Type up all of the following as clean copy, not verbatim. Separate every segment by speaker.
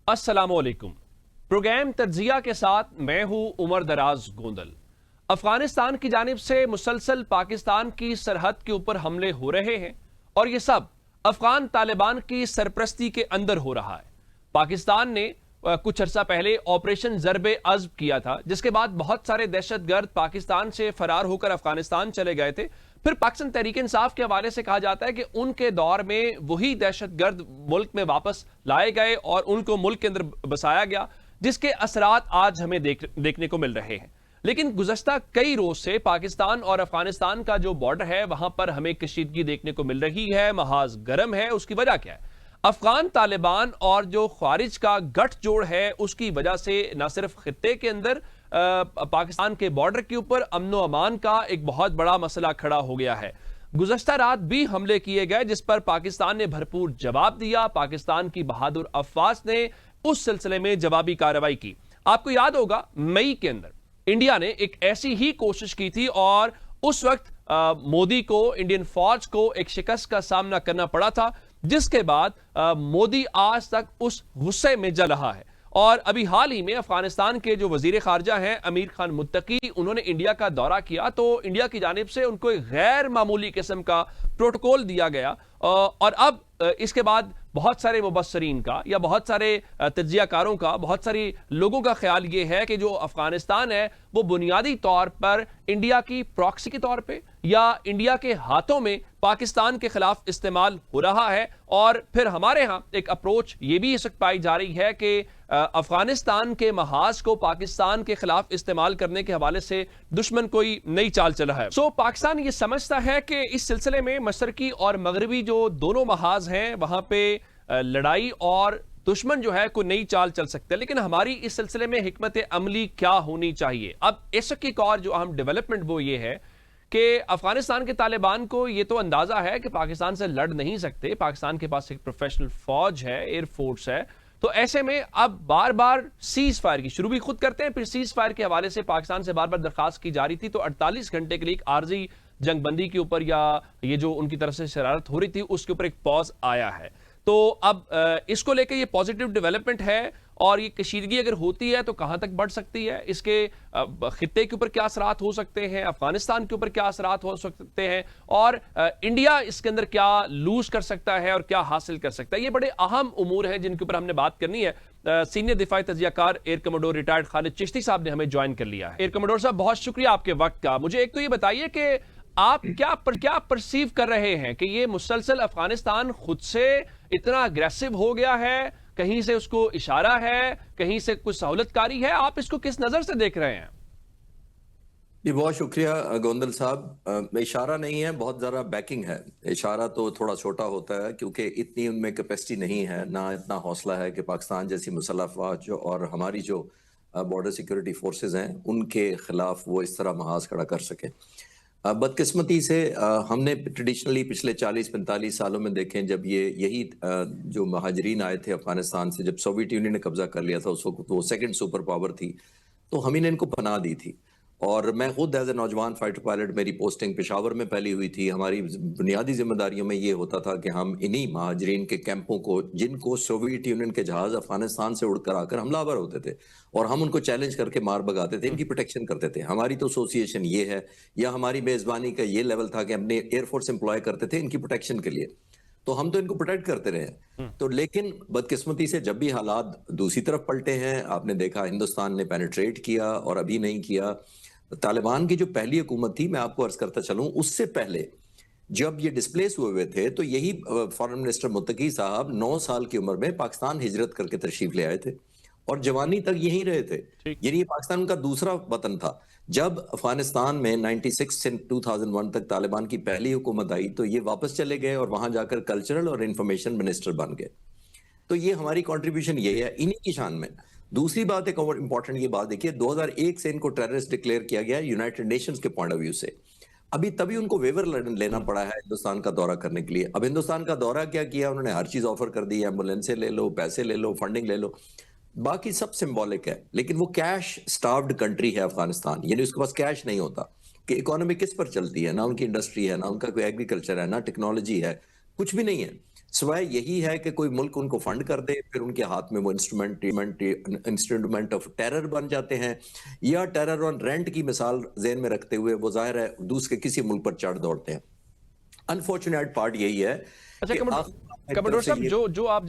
Speaker 1: अस्सलामुअलैकुम। प्रोग्राम तज्जिया के साथ मैं हूं उमर दराज गोंदल। अफगानिस्तान की जानिब से मुसलसल पाकिस्तान की सरहद के ऊपर हमले हो रहे हैं और ये सब अफगान तालिबान की सरपरस्ती के अंदर हो रहा है। पाकिस्तान ने कुछ अर्सा पहले ऑपरेशन ज़रबे अज़्ब किया था, जिसके बाद बहुत सारे दहशतगर्द पाकिस्तान से फरार होकर अफगानिस्तान चले गए थे। फिर पाकिस्तान तहरीक इंसाफ के हवाले से कहा जाता है कि उनके दौर में वही दहशतगर्द मुल्क में वापस लाए गए और उनको मुल्क के अंदर बसाया गया, जिसके असरात आज हमें देखने को मिल रहे हैं। लेकिन गुज़श्ता कई रोज से पाकिस्तान और अफगानिस्तान का जो बॉर्डर है वहां पर हमें कशीदगी देखने को मिल रही है, महाज गर्म है। उसकी वजह क्या है? अफगान तालिबान और जो खारिज का गठजोड़ है उसकी वजह से न सिर्फ खित्ते के अंदर पाकिस्तान के बॉर्डर के ऊपर अमन व अमान का एक बहुत बड़ा मसला खड़ा हो गया है। गुज़श्ता रात भी हमले किए गए जिस पर पाकिस्तान ने भरपूर जवाब दिया। पाकिस्तान की बहादुर अफवाज ने उस सिलसिले में जवाबी कार्रवाई की। आपको याद होगा मई के अंदर इंडिया ने एक ऐसी ही कोशिश की थी और उस वक्त मोदी को, इंडियन फौज को एक शिकस्त का सामना करना पड़ा था, जिसके बाद मोदी आज तक उस गुस्से में जल रहा है। और अभी हाल ही में अफगानिस्तान के जो वजीर खारजा हैं अमीर खान मुत्तकी, उन्होंने इंडिया का दौरा किया तो इंडिया की जानिब से उनको एक गैर मामूली किस्म का प्रोटोकॉल दिया गया। और अब इसके बाद बहुत सारे मुबस्सरीन का या बहुत सारे तज्जियाकारों का, बहुत सारे लोगों का ख्याल ये है कि जो अफगानिस्तान है वो बुनियादी तौर पर इंडिया की प्रॉक्सी के तौर पे या इंडिया के हाथों में पाकिस्तान के खिलाफ इस्तेमाल हो रहा है। और फिर हमारे यहाँ एक अप्रोच ये भी इस वक्त पाई जा रही है कि अफगानिस्तान के महाज को पाकिस्तान के खिलाफ इस्तेमाल करने के हवाले से दुश्मन कोई नई चाल चला है। सो पाकिस्तान ये समझता है कि इस सिलसिले में मशरकी और मगरबी जो दोनों महाज हैं वहां पे लड़ाई और दुश्मन जो है कोई नई चाल चल सकता है। लेकिन हमारी इस सिलसिले में हिकमत अमली क्या होनी चाहिए? अब इस वक्त एक और जो अहम डेवलपमेंट वो ये है कि अफगानिस्तान के तालिबान को ये तो अंदाजा है कि पाकिस्तान से लड़ नहीं सकते। पाकिस्तान के पास एक प्रोफेशनल फौज है, एयरफोर्स है। तो ऐसे में अब बार बार सीज फायर की शुरू भी खुद करते हैं, फिर सीज फायर के हवाले से पाकिस्तान से बार बार दरखास्त की जा रही थी। तो 48 घंटे के लिए एक आर्जी जंगबंदी के ऊपर या ये जो उनकी तरफ से शरारत हो रही थी उसके ऊपर एक पॉज आया है। तो अब इसको लेकर ये पॉजिटिव डेवलपमेंट है और ये कशीदगी अगर होती है तो कहां तक बढ़ सकती है, इसके खित्ते के ऊपर क्या असरात हो सकते हैं, अफगानिस्तान के ऊपर क्या असरात हो सकते हैं और इंडिया इसके अंदर क्या लूज कर सकता है और क्या हासिल कर सकता है। ये बड़े अहम उमूर हैं जिनके ऊपर हमने बात करनी है। सीनियर दिफाई तजियाकार air commodore retired Khalid Chishti साहब ने हमें ज्वाइन कर लिया है। एयर कमोडोर साहब, बहुत शुक्रिया आपके वक्त का। मुझे एक तो ये बताइए कि आप क्या परसीव कर रहे हैं कि ये मुसलसल अफगानिस्तान खुद से इतना अग्रेसिव हो गया है, कहीं से उसको इशारा है, कहीं से कुछ सहूलतकारी है, आप इसको किस नजर से देख रहे हैं?
Speaker 2: जी बहुत शुक्रिया गोंदल साहब। इशारा नहीं है, बहुत ज़्यादा बैकिंग है। इशारा तो थोड़ा छोटा होता है क्योंकि इतनी उनमें कैपेसिटी नहीं है, ना इतना हौसला है कि पाकिस्तान जैसी मुसल्लह अफवाज और हमारी जो बॉर्डर सिक्योरिटी फोर्सेस हैं उनके खिलाफ वो इस तरह महाज खड़ा कर सके। बदकिस्मती से हमने ट्रेडिशनली पिछले 40-45 सालों में देखें, जब यही जो महाजरीन आए थे अफगानिस्तान से, जब सोवियत यूनियन ने कब्जा कर लिया था उस वक्त वो सेकंड सुपर पावर थी, तो हम ही ने इनको पनाह दी थी। और मैं खुद एज ए नौजवान फाइटर पायलट, मेरी पोस्टिंग पेशावर में फैली हुई थी। हमारी बुनियादी जिम्मेदारियों में ये होता था कि हम इन्हीं महाजरीन के कैंपों को, जिनको सोवियत यूनियन के जहाज अफगानिस्तान से उड़कर आकर हमलावर होते थे और हम उनको चैलेंज करके मार भगाते थे, इनकी प्रोटेक्शन करते थे। हमारी तो एसोसिएशन ये है या हमारी मेजबानी का ये लेवल था कि हमने एयरफोर्स एम्प्लॉय करते थे इनकी प्रोटेक्शन के लिए, तो हम तो इनको प्रोटेक्ट करते रहे। तो लेकिन बदकिस्मती से जब भी हालात दूसरी तरफ पलटे हैं, आपने देखा हिंदुस्तान ने पेनिट्रेट किया और अभी नहीं किया। तालिबान की जो पहली हुकूमत थी, मैं आपको अर्ज करता चलूं, उससे पहले जब ये डिस्प्लेस हुए थे तो यही फॉरेन मिनिस्टर मुत्तकी साहब 9 साल की उम्र में पाकिस्तान हिजरत करके तशरीफ ले आए थे और जवानी तक यहीं रहे थे। यानी ये पाकिस्तान उनका दूसरा वतन था। जब अफगानिस्तान में 96 से 2001 तक तालिबान की पहली हुकूमत आई तो ये वापस चले गए और वहां जाकर कल्चरल और इंफॉर्मेशन मिनिस्टर बन गए। तो ये हमारी कंट्रीब्यूशन ये है इन्हीं की शान में। दूसरी बात, एक और इंपॉर्टेंट ये बात देखिए, 2001 से इनको टेररिस्ट डिक्लेयर किया गया यूनाइटेड नेशंस के पॉइंट ऑफ व्यू से। अभी तभी उनको वेवर लेना पड़ा है हिंदुस्तान का दौरा करने के लिए। अब हिंदुस्तान का दौरा क्या किया उन्होंने? हर चीज ऑफर कर दी, एम्बुलेंसें ले लो, पैसे ले लो, फंडिंग ले लो, बाकी सब सिंबॉलिक है। लेकिन वो कैश स्टार्व्ड कंट्री है अफगानिस्तान, यानी उसके पास कैश नहीं होता कि इकोनॉमी किस पर चलती है, ना उनकी इंडस्ट्री है, ना उनका कोई एग्रीकल्चर है, ना टेक्नोलॉजी है, कुछ भी नहीं है। सिवाय यही है कि कोई मुल्क उनको फंड कर दे, फिर उनके हाथ में वो इंस्ट्रूमेंट ऑफ टेरर बन जाते हैं, या टेरर ऑन रेंट की मिसाल ज़हन में रखते हुए वो ज़ाहिर है दूसरे किसी मुल्क पर चढ़ दौड़ते हैं। अनफॉर्चुनेट पार्ट यही है
Speaker 1: अच्छा
Speaker 2: कि
Speaker 1: कमोडोर साहब, जो आप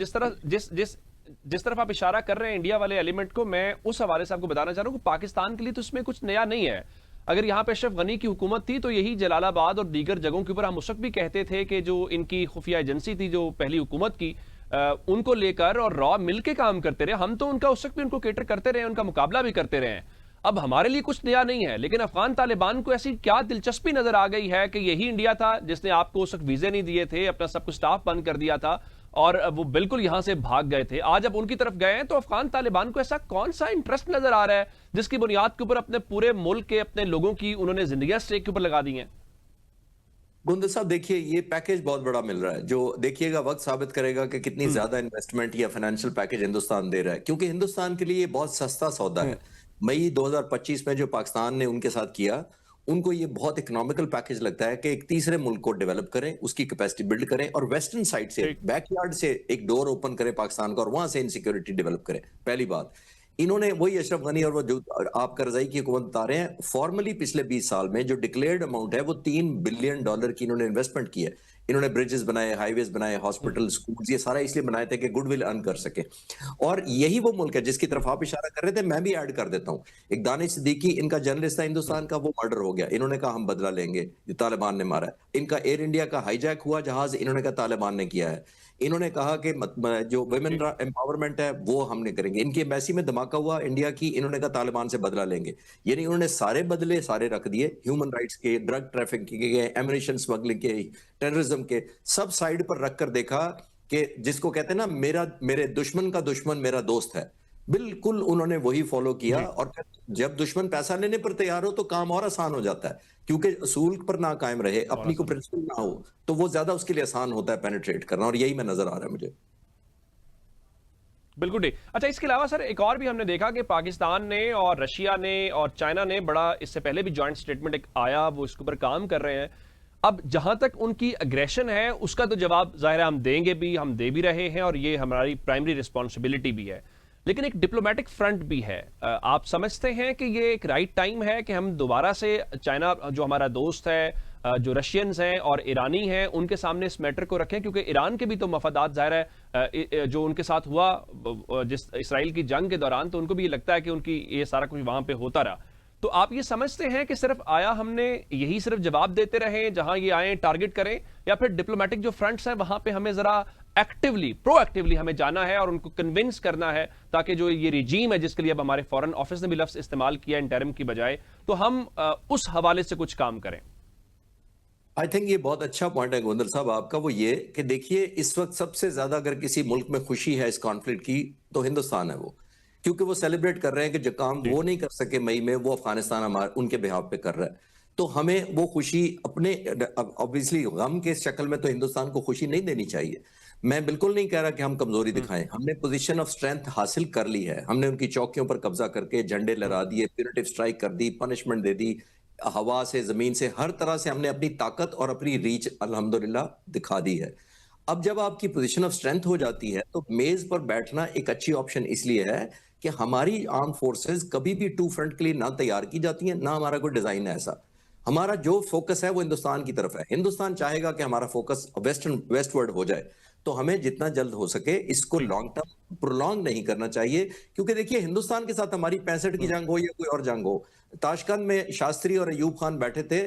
Speaker 1: जिस तरफ आप इशारा कर रहे हैं इंडिया वाले एलिमेंट को, मैं उस हवाले से आपको बताना चाह रहा हूं कि पाकिस्तान के लिए तो इसमें कुछ नया नहीं है। अगर यहां पे अशरफ गनी की हुकूमत थी तो यही जलालाबाद और दीगर जगहों के ऊपर हम उस वक्त भी कहते थे कि जो इनकी खुफिया एजेंसी थी जो पहली हुकूमत की, उनको लेकर और रॉ मिलके काम करते रहे। हम तो उनका उस वक्त भी उनको केटर करते रहे, उनका मुकाबला भी करते रहे। अब हमारे लिए कुछ नया नहीं है, लेकिन अफगान तालिबान को ऐसी क्या दिलचस्पी नजर आ गई है कि यही इंडिया था जिसने आपको उस वक्त वीजे नहीं दिए थे, अपना सब कुछ स्टाफ बंद कर दिया था और वो बिल्कुल यहां से भाग गए थे। आज अब उनकी तरफ गए हैं तो अफगान तालिबान को ऐसा कौन सा इंटरेस्ट नजर आ रहा है जिसकी बुनियाद के ऊपर अपने पूरे मुल्क के अपने लोगों की उन्होंने जिंदगियां स्टेक के ऊपर लगा दी हैं?
Speaker 2: गुंदर साहब देखिए, ये पैकेज बहुत बड़ा मिल रहा है, जो देखिएगा वक्त साबित करेगा कि कितनी ज्यादा इन्वेस्टमेंट या फाइनेंशियल पैकेज हिंदुस्तान दे रहा है, क्योंकि हिंदुस्तान के लिए ये बहुत सस्ता सौदा है। मई 2025 में जो पाकिस्तान ने उनके साथ किया, उनको ये बहुत इकोनॉमिकल पैकेज लगता है कि एक तीसरे मुल्क को डेवलप करें, उसकी कैपेसिटी बिल्ड करें और वेस्टर्न साइड से बैकयार्ड से एक डोर ओपन करें पाकिस्तान का और वहां से इनसिक्योरिटी डेवलप करें। पहली बात, इन्होंने वही अशरफ गनी और वो जो आप करजाई की हुकूमत बता रहे हैं, फॉर्मली पिछले 20 साल में जो डिक्लेयर्ड अमाउंट है वो $3 बिलियन की इन्होंने इन्वेस्टमेंट की है। इन्होंने ब्रिजेस बनाए, हाईवेज बनाए, हॉस्पिटल, स्कूल्स, ये सारा इसलिए बनाए थे कि गुडविल अर्न कर सके। और यही वो मुल्क है जिसकी तरफ आप इशारा कर रहे थे, मैं भी ऐड कर देता हूँ। एक दानिश सिद्दीकी इनका जर्नलिस्ट था हिंदुस्तान का, वो मर्डर हो गया, इन्होंने कहा हम बदला लेंगे, जो तालिबान ने मारा है। इनका एयर इंडिया का हाईजैक हुआ जहाज, इन्होंने कहा तालिबान ने किया है। इन्होंने कहा कि जो वुमेन एम्पावरमेंट है वो हमने करेंगे। इनकी एम्बेसी में धमाका हुआ इंडिया की, इन्होंने कहा तालिबान से बदला लेंगे। यानी उन्होंने सारे बदले सारे रख दिए, ह्यूमन राइट्स के, ड्रग ट्रैफिकिंग के, एमिनेशन स्मगलिंग के, टेररिज्म के, सब साइड पर रखकर देखा कि जिसको कहते हैं ना, मेरे दुश्मन का दुश्मन मेरा दोस्त है, बिल्कुल उन्होंने वही फॉलो किया। और जब दुश्मन पैसा लेने पर तैयार हो तो काम और आसान हो जाता है, क्योंकि असूल पर ना कायम रहे, अपनी को प्रिंसिपल ना हो, तो वो ज्यादा उसके लिए आसान होता है पेनिट्रेट करना, और यही मैं नजर आ रहा है मुझे।
Speaker 1: बिल्कुल ठीक। अच्छा, इसके अलावा सर एक और भी हमने देखा कि पाकिस्तान ने और रशिया ने और चाइना ने बड़ा, इससे पहले भी जॉइंट स्टेटमेंट एक आया, वो इसके ऊपर काम कर रहे हैं। अब जहां तक उनकी अग्रेशन है उसका तो जवाब जाहिर है हम देंगे भी, हम दे भी रहे हैं और ये हमारी प्राइमरी रिस्पॉन्सिबिलिटी भी है, लेकिन एक डिप्लोमेटिक फ्रंट भी है। आप समझते हैं कि ये एक राइट टाइम है कि हम दोबारा से चाइना जो हमारा दोस्त है, जो रशियंस हैं और ईरानी हैं, उनके सामने इस मैटर को रखें, क्योंकि ईरान के भी तो मफादात जाहिर है जो उनके साथ हुआ जिस इसराइल की जंग के दौरान, तो उनको भी ये लगता है कि उनकी ये सारा कुछ वहां पे होता रहा। तो आप ये समझते हैं कि सिर्फ आया हमने यही सिर्फ जवाब देते रहे जहां ये आए टारगेट करें, या फिर डिप्लोमेटिक जो फ्रंट्स हैं वहां पे हमें जरा एक्टिवली, प्रोएक्टिवली हमें जाना है और उनको कन्विंस करना है, ताकि जो ये रिजीम है जिसके लिए अब हमारे फॉरेन ऑफिस ने भी लफ्ज इस्तेमाल किया इंटरिम की बजाय, तो हम उस हवाले से कुछ काम करें?
Speaker 2: आई थिंक ये बहुत अच्छा पॉइंट है गोंदल साहब आपका, वो ये कि देखिए इस वक्त सबसे ज्यादा अगर किसी मुल्क में खुशी है इस कॉन्फ्लिक्ट की तो हिंदुस्तान है वो, क्योंकि वो सेलिब्रेट कर रहे हैं कि जो काम वो नहीं कर सके मई में, वो अफगानिस्तान हमारे उनके बिहाफ पे कर रहा है। तो हमें वो खुशी अपने, ऑब्वियसली गम के शक्ल में तो हिंदुस्तान को खुशी नहीं देनी चाहिए। मैं बिल्कुल नहीं कह रहा कि हम कमजोरी दिखाएं, हमने पोजीशन ऑफ स्ट्रेंथ हासिल कर ली है, हमने उनकी चौकियों पर कब्जा करके झंडे लहरा दिए, प्यूनिटिव स्ट्राइक कर दी, पनिशमेंट दे दी, हवा से जमीन से हर तरह से हमने अपनी ताकत और अपनी रीच अल्हम्दुलिल्लाह दिखा दी है। अब जब आपकी पोजीशन ऑफ स्ट्रेंथ हो जाती है तो मेज पर बैठना एक अच्छी ऑप्शन इसलिए है कि हमारी आर्म फोर्सेस कभी भी टू फ्रंट के लिए ना तैयार की जाती हैं, ना हमारा कोई डिजाइन है ऐसा। हमारा जो फोकस है वो हिंदुस्तान की तरफ है। हिंदुस्तान चाहेगा कि हमारा फोकस वेस्टवर्ड हो जाए, तो हमें जितना जल्द हो सके इसको लॉन्ग टर्म प्रोलॉन्ग नहीं करना चाहिए, क्योंकि देखिए हिंदुस्तान के साथ हमारी 65 की जंग हो या कोई और जंग हो, ताशकंद में शास्त्री और अयूब खान बैठे थे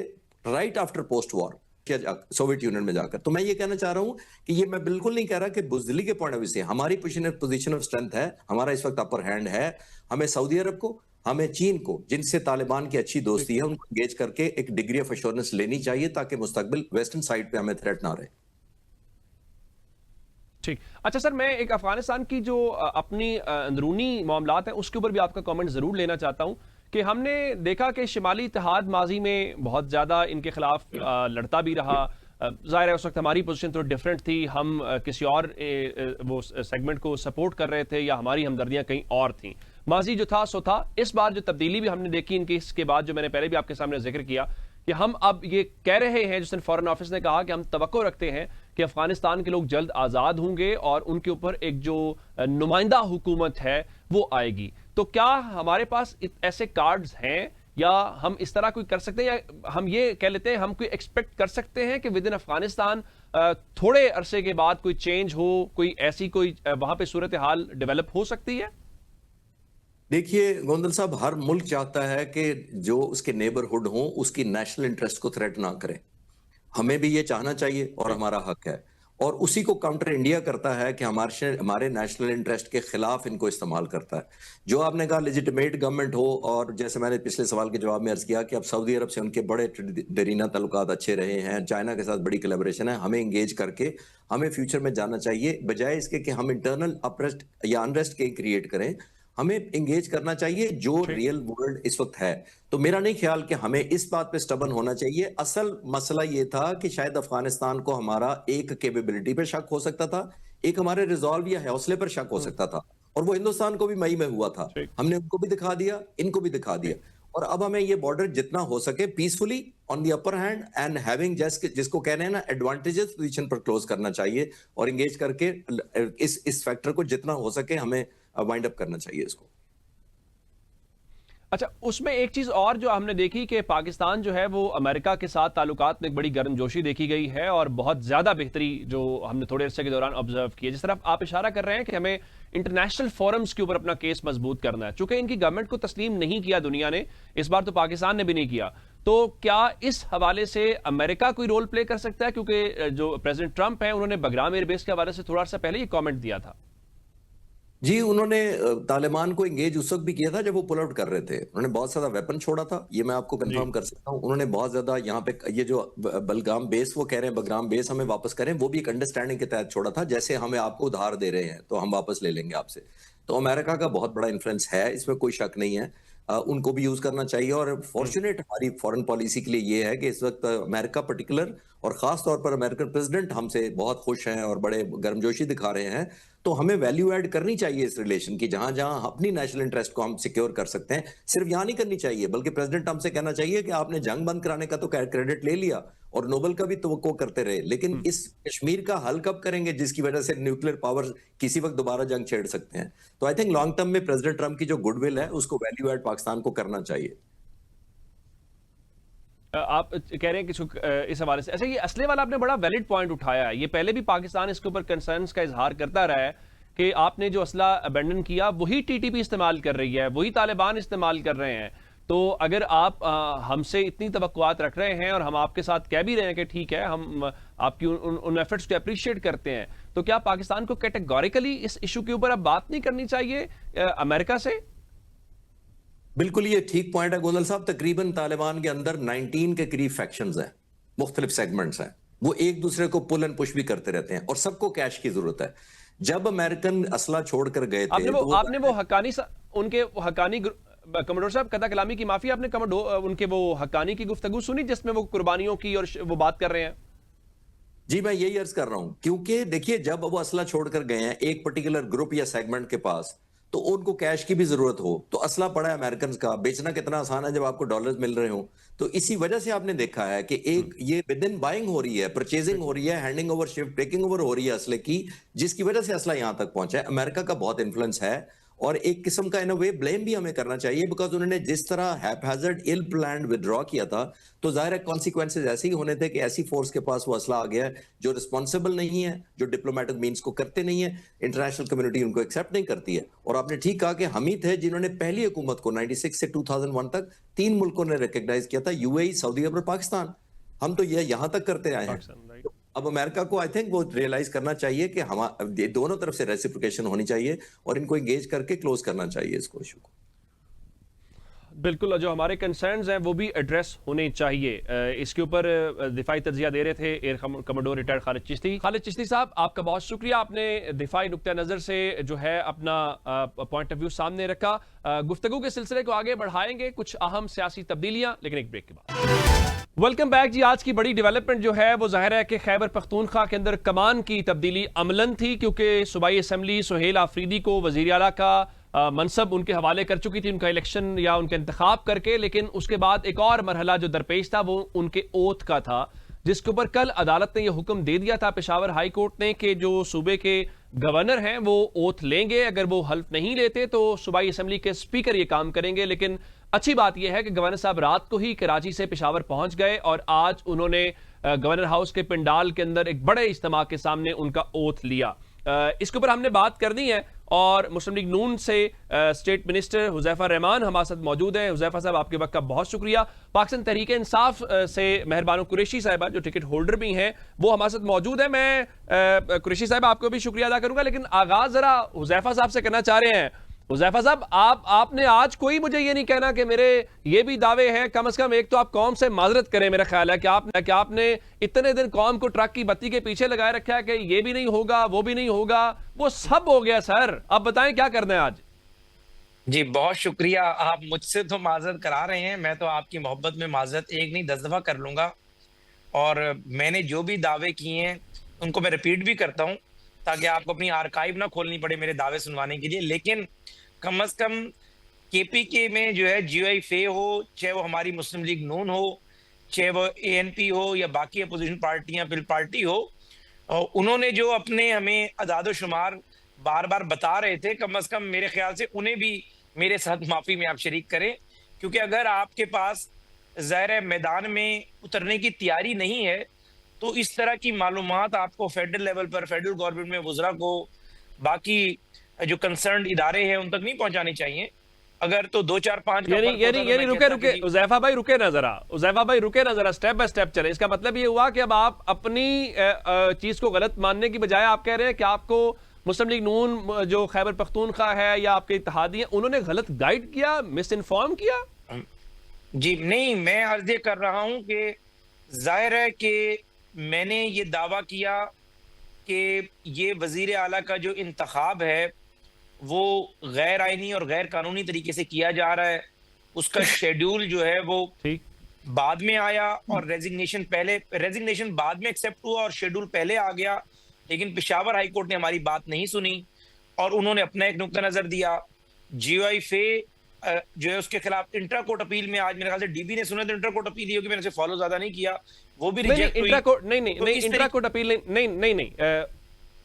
Speaker 2: right after post war Soviet union में जाकर। तो मैं ये कहना चाह रहा हूं कि ये मैं बिल्कुल नहीं कह रहा कि बुजदिली के पॉइंट ऑफ व्यू से हमारी पोजीशन ऑफ स्ट्रेंथ है, हमारा इस वक्त अपर हैंड है। हमें सऊदी अरब को, हमें चीन को, जिनसे तालिबान की अच्छी दोस्ती है, उनको एंगेज करके एक डिग्री ऑफ एश्योरेंस लेनी चाहिए ताकि मुस्तकबिल वेस्टर्न साइड पे हमें थ्रेट ना रहे।
Speaker 1: ठीक। अच्छा सर, मैं एक अफगानिस्तान की जो अपनी अंदरूनी मामलात हैं उसके ऊपर भी आपका कमेंट जरूर लेना चाहता हूं कि हमने देखा कि शिमाली इत्तेहाद माजी में बहुत ज्यादा इनके खिलाफ लड़ता भी रहा। जाहिर है उस वक्त हमारी पोजीशन थोड़ी डिफरेंट थी, हम किसी और वो सेगमेंट को सपोर्ट कर रहे थे या हमारी हमदर्दियां कहीं और थीं। माजी जो था सो था। इस बार जो तब्दीली भी हमने देखी इनके, इसके बाद जो मैंने पहले भी आपके सामने जिक्र किया कि हम अब ये कह रहे हैं, जिस दिन फॉरेन ऑफिस ने कहा कि हम तवक्को रखते हैं कि अफगानिस्तान के लोग जल्द आज़ाद होंगे और उनके ऊपर एक जो नुमाइंदा हुकूमत है वो आएगी। तो क्या हमारे पास ऐसे कार्ड्स हैं, या हम इस तरह कोई कर सकते हैं, या हम ये कह लेते हैं हम कोई एक्सपेक्ट कर सकते हैं कि विद इन अफगानिस्तान थोड़े अरसे के बाद कोई चेंज हो, कोई ऐसी कोई वहां पे सूरत हाल डेवलप हो सकती है?
Speaker 2: देखिए गोंदल साहब, हर मुल्क चाहता है कि जो उसके नेबरहुड हो उसकी नेशनल इंटरेस्ट को थ्रेट ना करे। हमें भी ये चाहना चाहिए और हमारा हक है, और उसी को काउंटर इंडिया करता है कि हमारे नेशनल इंटरेस्ट के खिलाफ इनको इस्तेमाल करता है। जो आपने कहा लेजिटिमेट गवर्नमेंट हो, और जैसे मैंने पिछले सवाल के जवाब में अर्ज किया कि अब सऊदी अरब से उनके बड़े दरीना ताल्लुकात अच्छे रहे हैं, चाइना के साथ बड़ी कोलैबोरेशन है, हमें इंगेज करके हमें फ्यूचर में जाना चाहिए, बजाय इसके कि हम इंटरनल अपरेस्ट या अनरेस्ट के क्रिएट करें। हमें इंगेज करना चाहिए जो रियल वर्ल्ड इस वक्त है। तो मेरा नहीं ख्याल कि हमें इस बात पे स्टबन होना चाहिए। असल मसला ये था कि शायद अफगानिस्तान को हमारा एक कैपेबिलिटी पे शक हो सकता था, एक हमारे रिजॉल्व या हौसले पर शक हो सकता था, और वो हिंदुस्तान को भी मई में हुआ था। हमने उनको भी दिखा दिया, इनको भी दिखा दिया, और अब हमें ये बॉर्डर जितना हो सके peacefully on the upper hand and having just, जिसको कह रहे हैं ना, एडवांटेजेस पोजीशन पर क्लोज करना चाहिए, और इंगेज करके इस फैक्टर को जितना हो सके हमें वाइंड अप करना चाहिए इसको।
Speaker 1: अच्छा, उसमें एक चीज और जो हमने देखी कि पाकिस्तान जो है वो अमेरिका के साथ ताल्लुकात में एक बड़ी गर्मजोशी देखी गई है, और बहुत ज्यादा बेहतरी जो हमने थोड़े अरसे के दौरान ऑब्जर्व की है। जिस तरह आप इशारा कर रहे हैं कि हमें इंटरनेशनल फोरम्स के ऊपर अपना केस मजबूत करना है, चूंकि इनकी गवर्नमेंट को तस्लीम नहीं किया दुनिया ने, इस बार तो पाकिस्तान ने भी नहीं किया, तो क्या इस हवाले से अमेरिका कोई रोल प्ले कर सकता है? क्योंकि जो प्रेसिडेंट ट्रंप है उन्होंने बगराम एयरबेस के हवाले से थोड़ा सा पहले ये कॉमेंट दिया था।
Speaker 2: जी, उन्होंने तालिबान को एंगेज उस वक्त भी किया था जब वो पुल आउट कर रहे थे। उन्होंने बहुत ज्यादा वेपन छोड़ा था, ये मैं आपको कंफर्म कर सकता हूँ। उन्होंने बहुत ज्यादा यहाँ पे ये जो बलगाम बेस वो कह रहे हैं, बलगाम बेस हमें वापस करें, वो भी एक अंडरस्टैंडिंग के तहत छोड़ा था, जैसे हमें आपको उधार दे रहे हैं तो हम वापस ले लेंगे आपसे। तो अमेरिका का बहुत बड़ा इन्फ्लुएंस है, इसमें कोई शक नहीं है। उनको भी यूज करना चाहिए, और फॉर्चुनेट हमारी फॉरेन पॉलिसी के लिए ये है कि इस वक्त अमेरिका पर्टिकुलर और खास तौर पर अमेरिकन प्रेसिडेंट हमसे बहुत खुश हैं और बड़े गर्मजोशी दिखा रहे हैं। तो हमें वैल्यू ऐड करनी चाहिए इस रिलेशन की, जहां जहां अपनी नेशनल इंटरेस्ट को हम सिक्योर कर सकते हैं। सिर्फ यहां नहीं करनी चाहिए, बल्कि प्रेसिडेंट हमसे कहना चाहिए कि आपने जंग बंद कराने का तो क्रेडिट ले लिया और नोबेल का भी तो करते रहे, लेकिन इस कश्मीर का हल कब करेंगे जिसकी वजह से न्यूक्लियर पावर किसी वक्त दोबारा जंग छेड़ सकते हैं? तो आई थिंक लॉन्ग टर्म में प्रेसिडेंट ट्रंप की जो गुडविल है उसको वैल्यू ऐड पाकिस्तान को करना चाहिए।
Speaker 1: आप कह रहे हैं कि इस हवाले से ऐसे ये असले वाला आपने बड़ा वैलिड पॉइंट उठाया है। ये पहले भी पाकिस्तान इसके ऊपर कंसर्न्स का इजहार करता रहा है कि आपने जो असला अबेंडन किया वही टीटीपी इस्तेमाल कर रही है, वही तालिबान इस्तेमाल कर रहे हैं। तो अगर आप हमसे इतनी तवक्कुआत रख रहे हैं और हम आपके साथ कह भी रहे हैं कि ठीक है, हम आपकी उन एफर्ट्स को अप्रिशिएट करते हैं, तो क्या पाकिस्तान को कैटेगोरिकली इस इशू के ऊपर अब बात नहीं करनी चाहिए अमेरिका से?
Speaker 2: बिल्कुल, ये ठीक पॉइंट है गोदल साहब। तकरीबन तालिबान के अंदर 19 के करीब फैक्शंस हैं, मुख्तलिफ सेगमेंट्स हैं, वो एक दूसरे को पुल एंड पुश भी करते रहते हैं, और सबको कैश की जरूरत है। जब अमेरिकन असला छोड़कर गए थे
Speaker 1: आपने वो हक्कानी उनके हक्कानी कमोडोर साहब, कदा कलामी की माफी, आपने उनके वो हक्कानी की गुफ्तगू सुनी जिसमें वो कुर्बानियों की और वो बात कर रहे हैं?
Speaker 2: जी, मैं यही अर्ज कर रहा हूं, क्योंकि देखिए जब वो असला छोड़कर गए हैं एक पर्टिकुलर ग्रुप या सेगमेंट के पास, तो उनको कैश की भी जरूरत हो, तो असला पड़ा है अमेरिकन का, बेचना कितना आसान है जब आपको डॉलर्स मिल रहे हो। तो इसी वजह से आपने देखा है कि एक ये विद इन बाइंग हो रही है, परचेजिंग हो रही है, handing over, shift taking over हो रही है असले की, जिसकी वजह से असला यहां तक पहुंचा है। अमेरिका का बहुत इन्फ्लुएंस है, और एक किस्म का इन अ वे ब्लेम भी हमें करना चाहिए, बिकॉज उन्होंने जिस तरह हैपहैजर्ड इल प्लान्ड विदड्रॉ किया था, तो जाहिर है कॉन्सिक्वेंसेज ऐसे ही होने थे कि ऐसी फोर्स के पास वो असला आ गया है जो रिस्पॉन्सिबल नहीं है, जो डिप्लोमेटिक मीन्स को करते नहीं है, इंटरनेशनल कम्युनिटी उनको एक्सेप्ट नहीं करती है। और आपने ठीक कहा कि हम ही थे जिन्होंने पहली हुकूमत को 96 से 2001 तक 3 मुल्कों ने रिकॉग्नाइज किया था, यूएई, सऊदी अरब और पाकिस्तान। हम तो ये यहां तक करते आए हैं। अब अमेरिका को आई थिंक वो रियलाइज करना चाहिए कि हम दोनों तरफ से रेसिप्रोकेशन होनी चाहिए, और इनको एंगेज करके क्लोज करना चाहिए इसको, इशू को।
Speaker 1: बिल्कुल, जो हमारे कंसर्न्स हैं वो भी एड्रेस होने चाहिए। इसके ऊपर दिफाई तज्जिया दे रहे थे air commodore retired Khalid Chishti. Khalid Chishti साहब, आपका बहुत शुक्रिया, आपने दिफाई नुक्ता नज़र से जो है अपना पॉइंट ऑफ व्यू सामने रखा। गुफ्तगू के सिलसिले को आगे बढ़ाएंगे, कुछ अहम सियासी तब्दीलियां, लेकिन एक ब्रेक के बाद। वेलकम बैक जी। आज की बड़ी डेवलपमेंट जो है वो जाहिर है कि खैबर पख्तूनख्वा के अंदर कमान की तब्दीली अमलन थी, क्योंकि सूबाई असम्बली सुहेल आफरीदी को वजीर आला का मनसब उनके हवाले कर चुकी थी, उनका इलेक्शन या उनका इंतखाब करके। लेकिन उसके बाद एक और मरहला जो दरपेश था वो उनके ओथ का था, जिसके ऊपर कल अदालत ने यह हुक्म दे दिया था, पेशावर हाई कोर्ट ने, कि जो सूबे के गवर्नर हैं वो ओथ लेंगे, अगर वो हल्फ नहीं लेते तो सूबाई असेंबली के स्पीकर ये काम करेंगे। लेकिन अच्छी बात यह है कि गवर्नर साहब रात को ही कराची से पेशावर पहुंच गए और आज उन्होंने गवर्नर हाउस के पंडाल के अंदर एक बड़े इज्तिमा के सामने उनका ओथ लिया। इसके ऊपर हमने बात करनी है और मुस्लिम लीग नून से स्टेट मिनिस्टर हुज़ैफा रहमान हमारे साथ मौजूद है। हुज़ैफा साहब, आपके वक्त का बहुत शुक्रिया। पाकिस्तान तहरीक इंसाफ से मेहरबानो कुरैशी साहिबा जो टिकट होल्डर भी हैं वो हमारे साथ मौजूद है। मैं कुरैशी साहब आपको भी शुक्रिया अदा करूंगा, लेकिन आगाज जरा हुज़ैफा साहब से करना चाह रहे हैं। हुज़ैफा साहब, आपने आज कोई मुझे ये नहीं कहना कि मेरे ये भी दावे हैं। कम से कम एक तो आप कौम से माजरत करें। मेरा ख्याल है कि आपने इतने दिन कौम को ट्रक की बत्ती के पीछे लगाए रखा है कि ये भी नहीं होगा, वो भी नहीं होगा, वो सब हो गया सर। अब बताएं क्या करना है आज।
Speaker 3: जी बहुत शुक्रिया। आप मुझसे तो माजरत करा रहे हैं, मैं तो आपकी मोहब्बत में माजरत एक नहीं 10 दफा कर लूंगा। और मैंने जो भी दावे किए हैं उनको मैं रिपीट भी करता हूं ताकि आपको अपनी आर्काइव ना खोलनी पड़े मेरे दावे सुनवाने के लिए। लेकिन कम अज कम केपीके में जो है जीआईफे हो, चाहे वो हमारी मुस्लिम लीग नून हो, चाहे वो एएनपी हो या बाकी अपोजिशन पार्टियां पिल पार्टी हो, उन्होंने जो अपने हमें अदाद-ओ-शुमार बार बार बता रहे थे, कम अज कम मेरे ख्याल से उन्हें भी मेरे साथ माफी में आप शरीक करें। क्योंकि अगर आपके पास ज़ाहिर मैदान में उतरने की तैयारी नहीं है तो इस तरह की मालूमात आपको फेडरल लेवल पर, फेडरल गवर्नमेंट में वज़रा को, बाकी जो कंसर्न इदारे हैं उन तक नहीं पहुंचानी चाहिए। अगर तो 2 4 5
Speaker 1: रुके हुज़ैफा भाई, रुके ना जरा। हुज़ैफा भाई रुके ना जरा, स्टेप बाय स्टेप चले। इसका मतलब ये हुआ कि अब आप अपनी चीज को गलत मानने की बजाय आप कह रहे हैं कि आपको मुस्लिम लीग नून जो खैबर पख्तूनख्वा है या आपके इत्तेहादी हैं उन्होंने गलत गाइड किया, मिस इन्फॉर्म किया।
Speaker 3: जी नहीं, मैं अर्ज ये कर रहा हूं कि जाहिर है कि मैंने ये दावा किया कि ये वजीर आला का जो इंतखाब है वो गैर आईनी और गैर कानूनी तरीके से किया जा रहा है। उसका शेड्यूल जो है वो बाद में आया और रेजिग्नेशन बाद में एक्सेप्ट हुआ और शेड्यूल पहले आ गया। लेकिन पेशावर हाई कोर्ट ने हमारी बात नहीं सुनी और उन्होंने अपना एक नुक्ता नजर दिया। जीआईफे जो है उसके खिलाफ इंट्रा कोर्ट अपील में, आज मेरे ख्याल से डीबी ने सुना तो इंट्रा कोर्ट अपील होगी, मैंने उसे फॉलो ज्यादा नहीं किया, वो भी रिजेक्ट हुई।
Speaker 1: इंट्रा कोर्ट अपील नहीं,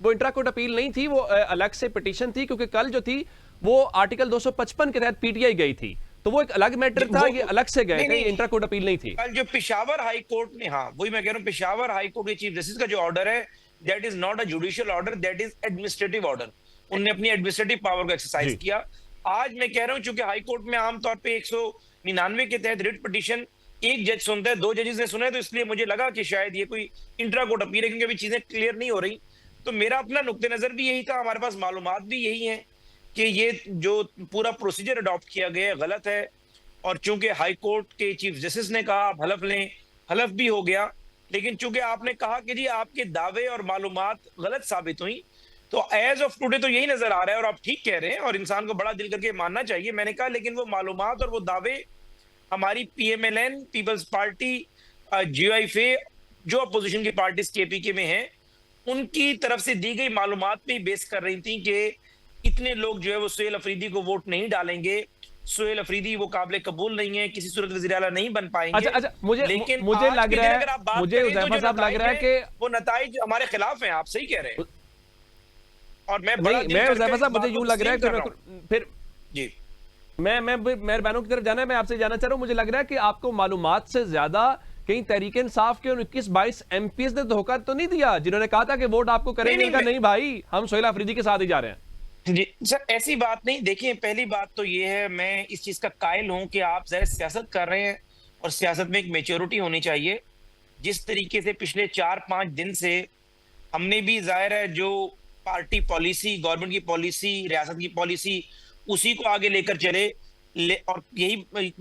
Speaker 1: वो इंट्रा कोर्ट अपील नहीं थी, वो अलग से पिटीशन थी। क्योंकि कल जो थी वो आर्टिकल 255 के तहत पीटीआई गई थी, तो वो एक अलग मैटर था, ये अलग से गए थे, इंट्रा कोर्ट अपील नहीं थी।
Speaker 3: कल जो पेशावर हाई कोर्ट ने, हाँ वही मैं कह रहा हूँ, पेशावर हाई कोर्ट के चीफ जस्टिस का जो ऑर्डर है that is not a judicial order, that is administrative order. उन्होंने अपनी एडमिनिस्ट्रेटिव पावर को एक्सरसाइज किया। आज मैं कह रहा हूं चूंकि हाई कोर्ट में आमतौर पे 199 के तहत रिट पिटीशन एक जज सुनता है, 2 जजेस ने सुना है, तो इसलिए मुझे लगा कि शायद ये कोई इंट्रा कोर्ट अपील है क्योंकि अभी चीजें क्लियर नहीं हो रही। तो मेरा अपना नुक्ते नजर भी यही था, हमारे पास मालूमात भी यही है कि ये जो पूरा प्रोसीजर अडॉप्ट किया गया है गलत है। और चूंकि हाई कोर्ट के चीफ जस्टिस ने कहा आप हलफ लें, हलफ भी हो गया। लेकिन चूंकि आपने कहा कि जी आपके दावे और मालूमात गलत साबित हुई, तो एज ऑफ टुडे तो यही नजर आ रहा है और आप ठीक कह रहे हैं और इंसान को बड़ा दिल करके मानना चाहिए। मैंने कहा लेकिन वो मालूमात और वो दावे हमारी पीएमएलएन, पीपल्स पार्टी, जीआईफे जो अपोजिशन की पार्टीज केपीके में हैं उनकी तरफ से दी गई मालूमात पे बेस कर रही थी कि इतने लोग जो है वो सुहेल अफरीदी को वोट नहीं डालेंगे, सुहेल अफरीदी वो काबिल कबूल नहीं है, किसी सूरत वज़ीर आला नहीं बन पाएंगे।
Speaker 1: अच्छा, मुझे लग रहा है, मुझे हुज़ैफा साहब लग रहा है कि
Speaker 3: वो नताइज हमारे खिलाफ हैं। आप सही कह रहे हैं और मैं
Speaker 1: हुज़ैफा साहब मुझे यूं लग रहा है कि फिर
Speaker 3: जी
Speaker 1: मैं मेहरबानों की तरफ जाना है, मैं आपसे जानना चाह रहा हूं, मुझे लग रहा है कि आपको मालूमात से ज्यादा कहीं तहरीक इंसाफ के 21-22 एमपीएस ने धोखा तो नहीं दिया जिन्होंने कहा था कि वोट आपको करेंगे। नहीं भाई, हम सुहेल अफरीदी के साथ ही जा रहे हैं।
Speaker 3: जी सर, ऐसी बात नहीं। देखिए पहली बात तो ये है, मैं इस चीज का कायल हूं कि आप जरा सियासत कर रहे हैं और सियासत में एक मेच्योरिटी होनी चाहिए। जिस तरीके से पिछले 4-5 दिन से हमने भी जाहिर है जो पार्टी पॉलिसी, गवर्नमेंट की पॉलिसी, रियासत की पॉलिसी, उसी को आगे लेकर चले और यही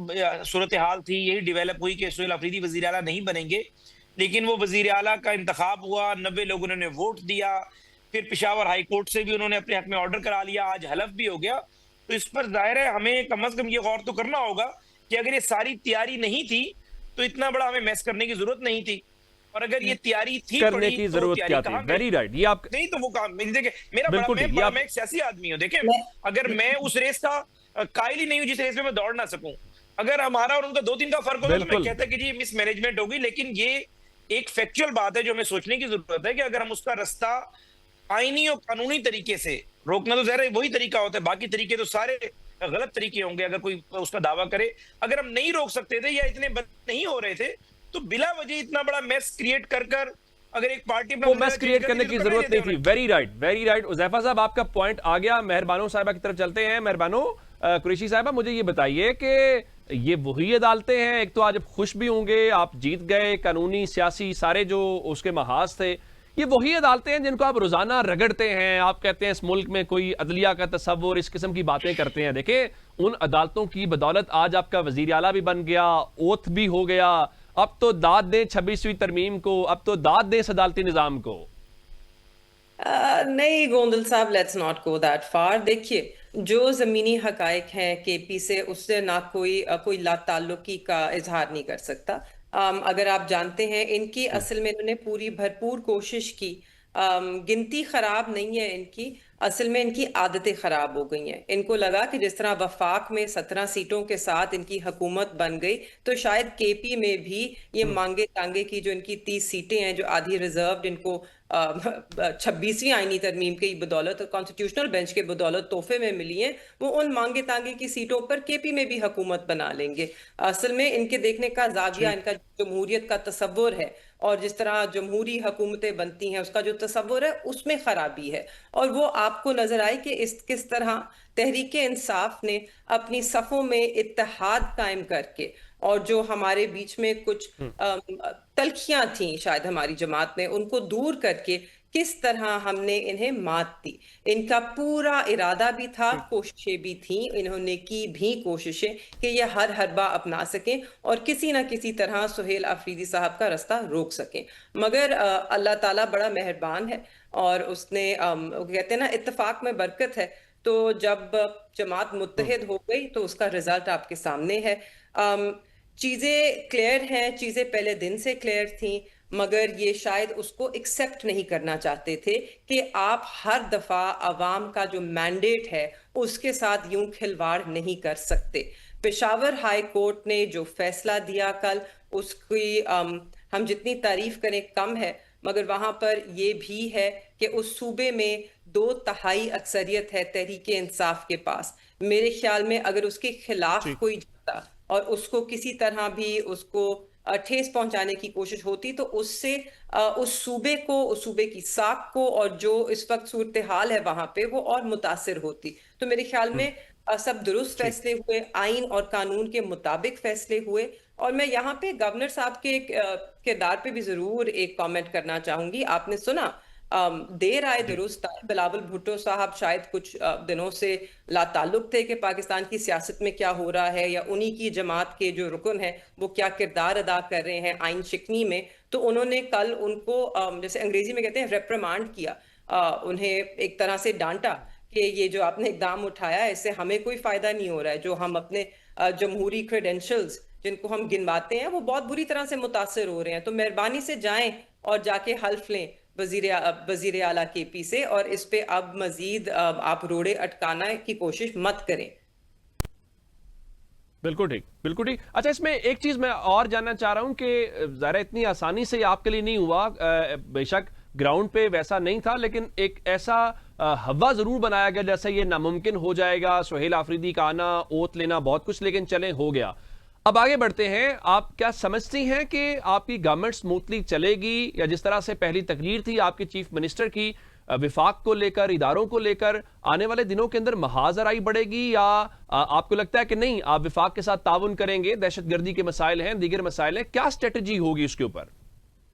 Speaker 3: सूरत हाल थी, यही डेवलप हुई कि सुहेल अफरीदी वजीर आला नहीं बनेंगे। लेकिन वो वजीर आला का इंतखाब हुआ, 90 लोगों ने वोट दिया, फिर पेशावर हाई कोर्ट से भी उन्होंने अपने हक में ऑर्डर करा लिया, आज हलफ भी हो गया। तो इस पर जाहिर है हमें कम अज कम ये गौर तो करना होगा कि अगर ये सारी तैयारी नहीं थी तो इतना बड़ा हमें मैस करने की जरूरत नहीं थी। और अगर ये तैयारी थी
Speaker 1: करने की जरूरत क्या थी? वेरी राइट, ये आप
Speaker 3: नहीं तो वो काम देखिए मेरा मैं एक सियासी आदमी हूँ। देखिए अगर मैं उस रेस का कायल ही नहीं हूँ जिस रेस में मैं दौड़ ना सकूं, अगर हमारा और उनका 2-3 का फर्क होता तो मैं कहता कि जी मिसमैनेजमेंट होगी। लेकिन ये एक फैक्चुअल बात है जो हमें सोचने की जरूरत है कि अगर हम उसका रास्ता आईनी और कानूनी तरीके से रोकना, तो जहर वही तरीका होता है, बाकी तरीके तो सारे गलत तरीके होंगे अगर कोई उसका दावा करे। अगर हम नहीं रोक सकते थे या इतने बंद नहीं हो रहे थे तो बिला वजह इतना बड़ा मेस क्रिएट कर अगर एक पार्टी
Speaker 1: वो मैस क्रिएट करने की जरूरत नहीं थी। Very right, very right. Huzaifa साहब आपका पॉइंट आ गया। मेहरबानो साहिबा की तरफ चलते हैं। मेहरबानो कुरैशी साहिबा, मुझे ये बताइए कि ये वही अदालतें हैं, एक तो आज खुश भी होंगे आप जीत गए, कानूनी सियासी सारे जो उसके महाज थे, ये वही अदालतें हैं जिनको आप रोजाना रगड़ते हैं, आप कहते हैं इस मुल्क में कोई अदलिया का तसव्वुर, इस किस्म की बातें करते हैं। देखिए उन अदालतों की बदौलत आज आपका वजीर आला भी बन गया, ओथ भी हो गया, अब तो दाद दें 26वीं तरमीम को, अब तो दाद दें इस अदालती निजाम को।
Speaker 4: नहीं गोंदल साहब, let's not go that far. देखिए जो जमीनी हकायक हैं केपी से, उससे ना कोई लाताल्लुकी का इजहार नहीं कर सकता। अगर आप जानते हैं इनकी असल में इन्होंने पूरी भरपूर कोशिश की। गिनती खराब नहीं है इनकी, असल में इनकी आदतें खराब हो गई हैं। इनको लगा कि जिस तरह वफाक में 17 सीटों के साथ इनकी हुकूमत बन गई तो शायद केपी में भी ये मांगे तांगे की जो इनकी 30 सीटें हैं जो आधी रिजर्व्ड इनको 26वीं आईनी तरमीम की बदौलत, कॉन्स्टिट्यूशनल बेंच के बदौलत तोहफे में मिली हैं, वो उन मांगे तांगे की सीटों पर केपी में भी हुकूमत बना लेंगे। असल में इनके देखने का जाविया, इनका जमहूरियत का तसव्वुर है और जिस तरह जमहूरी हुकूमतें बनती हैं उसका जो तसव्वुर है उसमें खराबी है। और वो आपको नजर आए कि इस किस तरह तहरीक इंसाफ ने अपनी सफ़ों में इत्तेहाद कायम करके और जो हमारे बीच में कुछ तलखियां थी शायद हमारी जमात में, उनको दूर करके किस तरह हमने इन्हें मात दी। इनका पूरा इरादा भी था, कोशिशें भी थी, इन्होंने की भी कोशिशें कि ये हर हरबा अपना सकें और किसी ना किसी तरह सुहेल अफरीदी साहब का रास्ता रोक सकें। मगर अल्लाह ताला बड़ा मेहरबान है और उसने कहते हैं ना इत्तेफाक में बरकत है, तो जब जमात मुत्तहिद हो गई तो उसका रिजल्ट आपके सामने है। चीजें क्लियर हैं, चीजें पहले दिन से क्लियर थी, मगर ये शायद उसको एक्सेप्ट नहीं करना चाहते थे कि आप हर दफा अवाम का जो मैंडेट है उसके साथ यूं खिलवाड़ नहीं कर सकते। पेशावर हाई कोर्ट ने जो फैसला दिया कल, उसकी हम जितनी तारीफ करें कम है, मगर वहां पर ये भी है कि उस सूबे में 2/3 अक्सरियत है तहरीक इंसाफ के पास। मेरे ख्याल में अगर उसके खिलाफ कोई जाता और उसको किसी तरह भी उसको ठेस पहुंचाने की कोशिश होती तो उससे उस सूबे को, उस सूबे की साख को और जो इस वक्त सूरत हाल है वहां पे, वो और मुतासिर होती। तो मेरे ख्याल में सब दुरुस्त फैसले हुए, आइन और कानून के मुताबिक फैसले हुए। और मैं यहाँ पे गवर्नर साहब के किरदार पे भी जरूर एक कमेंट करना चाहूंगी। आपने सुना देर आए दुरुस्त आए, बिलावल भुट्टो साहब शायद कुछ दिनों से लाताल्लुक थे कि पाकिस्तान की सियासत में क्या हो रहा है या उन्हीं की जमात के जो रुकन है वो क्या किरदार अदा कर रहे हैं आइन शिकनी में। तो उन्होंने कल उनको जैसे अंग्रेजी में कहते हैं रेप्रिमांड किया, उन्हें एक तरह से डांटा कि ये जो आपने इकदाम उठाया है इससे हमें कोई फायदा नहीं हो रहा है, जो हम अपने जमहूरी क्रेडेंशियल्स जिनको हम गिनवाते हैं वो बहुत बुरी तरह से मुतासर हो रहे हैं। तो मेहरबानी से जाएं और जाके हल्फ लें वजीर आला केपी से, और इस पे अब मजीद आप रोड़े अटकाना की कोशिश मत करें।
Speaker 1: बिल्कुल ठीक, बिल्कुल ठीक। अच्छा, इसमें एक चीज मैं और जानना चाह रहा हूं कि जरा इतनी आसानी से आपके लिए नहीं हुआ, बेशक ग्राउंड पे वैसा नहीं था, लेकिन एक ऐसा हवा जरूर बनाया गया जैसे ये नामुमकिन हो जाएगा, सुहेल आफरीदी का आना, ओत लेना, बहुत कुछ, लेकिन चले हो गया। अब आगे बढ़ते हैं। आप क्या समझती हैं कि आपकी गवर्नमेंट स्मूथली चलेगी, या जिस तरह से पहली तकरीर थी आपके चीफ मिनिस्टर की विफाक को लेकर, इदारों को लेकर, आने वाले दिनों के अंदर महाजराई बढ़ेगी, या आपको लगता है कि नहीं आप विफाक के साथ ताउन करेंगे, दहशतगर्दी के मसाइल हैं, दीगर मसाइल हैं, क्या स्ट्रेटजी होगी उसके ऊपर?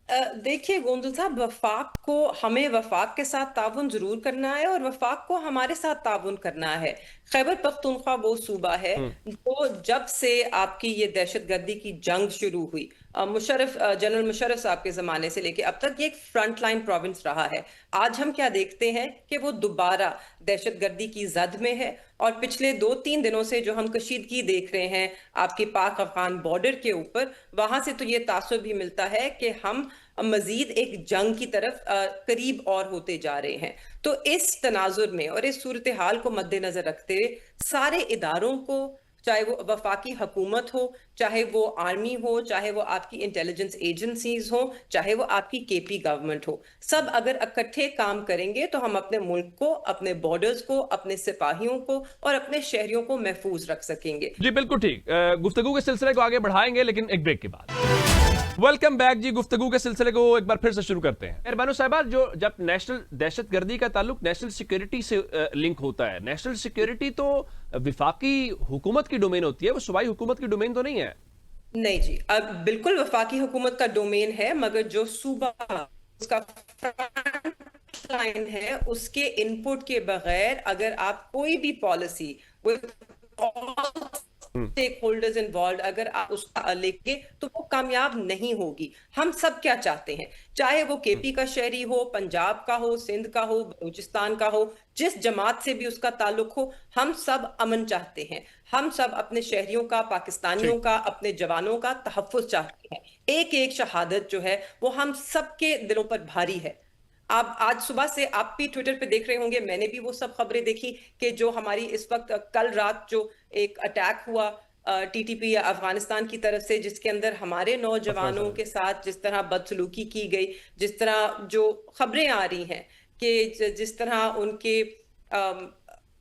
Speaker 4: देखिए गोंदल साहब, वफाक को, हमें वफाक के साथ ताउन जरूर करना है और वफाक को हमारे साथ ताउन करना है। खैबर पख्तूनख्वा वो सूबा है जो जब से आपकी ये दहशतगर्दी की जंग शुरू हुई, जनरल मुशर्रफ साहब के जमाने से लेके अब तक, ये एक फ्रंट लाइन प्रोविंस रहा है। आज हम क्या देखते हैं कि वो दोबारा दहशतगर्दी की जद में है, और पिछले 2-3 दिनों से जो हम कशीदगी देख रहे हैं आपके पाक अफगान बॉर्डर के ऊपर, वहां से तो ये तासुर भी मिलता है कि हम मजीद एक जंग की तरफ करीब और होते जा रहे हैं। तो इस तनाजुर में और इस सूरत हाल को मद्देनजर रखते हुए सारे इदारों को, चाहे वो वफाकी हुकूमत हो, चाहे वो आर्मी हो, चाहे वो आपकी इंटेलिजेंस एजेंसीज हो, चाहे वो आपकी केपी गवर्नमेंट हो, सब अगर इकट्ठे काम करेंगे तो हम अपने मुल्क को, अपने बॉर्डर्स को, अपने सिपाहियों को और अपने शहरियों को महफूज रख सकेंगे।
Speaker 1: जी बिल्कुल ठीक। गुफ्तगू के सिलसिले को आगे बढ़ाएंगे लेकिन एक ब्रेक के बाद। वेलकम बैक जी। गुफ्तगू के सिलसिले को एक बार फिर से शुरू करते हैं। बानो साहिबा, जो जब नेशनल दहशतगर्दी का ताल्लुक नेशनल सिक्योरिटी से लिंक होता है, नेशनल सिक्योरिटी तो विफाकी हुकूमत की डोमेन होती है, वो सूबाई हुकूमत की डोमेन तो नहीं है।
Speaker 4: नहीं जी, अब बिल्कुल वफाकी हुकूमत का डोमेन है, मगर जो सूबा उसका फ्रंट लाइन है, उसके इनपुट के बगैर अगर आप कोई भी policy with stakeholders involve अगर आप उसका लेके तो वो कामयाब नहीं होगी। हम सब क्या चाहते हैं, चाहे वो केपी का शहरी हो, पंजाब का हो, सिंध का हो, बलूचिस्तान का हो, जिस जमात से भी उसका ताल्लुक हो, हम सब अमन चाहते हैं। हम सब अपने शहरियों का, पाकिस्तानियों का, अपने जवानों का तहफ्फुज़ चाहते हैं। एक एक शहादत जो है वो हम सबके दिलों पर भारी है। आप आज सुबह से आप भी ट्विटर पे देख रहे होंगे, मैंने भी वो सब खबरें देखी कि जो हमारी इस वक्त कल रात जो एक अटैक हुआ टीटीपी या अफगानिस्तान की तरफ से, जिसके अंदर हमारे नौजवानों के साथ जिस तरह बदसलूकी की गई, जिस तरह जो खबरें आ रही हैं कि जिस तरह उनके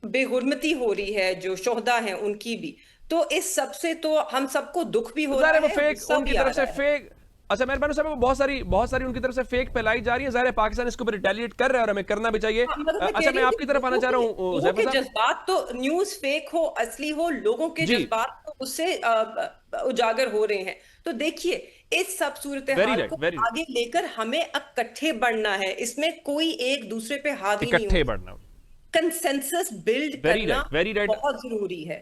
Speaker 4: बेहुरमती हो रही है, जो शोहदा हैं उनकी भी, तो इस सब से तो हम सबको दुख भी हो रहा है, गुस्सा
Speaker 1: उनकी
Speaker 4: भी आ
Speaker 1: तरफ से
Speaker 4: रहा है।
Speaker 1: फेक। अच्छा मेहरबान साहब, बहुत सारी उनकी तरफ से फेक फैलाई जा रही है। ज़ाहिर है पाकिस्तान इसके ऊपर रिटेलिएट कर रहा है और हमें करना भी चाहिए।
Speaker 4: मगर मैं
Speaker 1: अच्छा
Speaker 4: कह
Speaker 1: मैं
Speaker 4: रही
Speaker 1: आपकी तरफ आना चाह रहा हूँ
Speaker 4: लोगों
Speaker 1: ज़ैफर
Speaker 4: के
Speaker 1: साहब।
Speaker 4: जज्बात तो, न्यूज फेक हो असली हो, लोगों के
Speaker 1: जी।
Speaker 4: जज्बात तो उससे उजागर हो रहे हैं। तो देखिए, इस सब सूरत
Speaker 1: वेरी
Speaker 4: हाल
Speaker 1: राइट,
Speaker 4: को
Speaker 1: वेरी
Speaker 4: आगे लेकर हमें इकट्ठे बढ़ना है, इसमें कोई एक दूसरे पे हावी नहीं
Speaker 1: इकट्ठे
Speaker 4: हो।
Speaker 1: बढ़ना।
Speaker 4: कंसेंसस बिल्ड
Speaker 1: वेरी
Speaker 4: करना
Speaker 1: राइट, वेरी राइट।
Speaker 4: बहुत जरूरी है,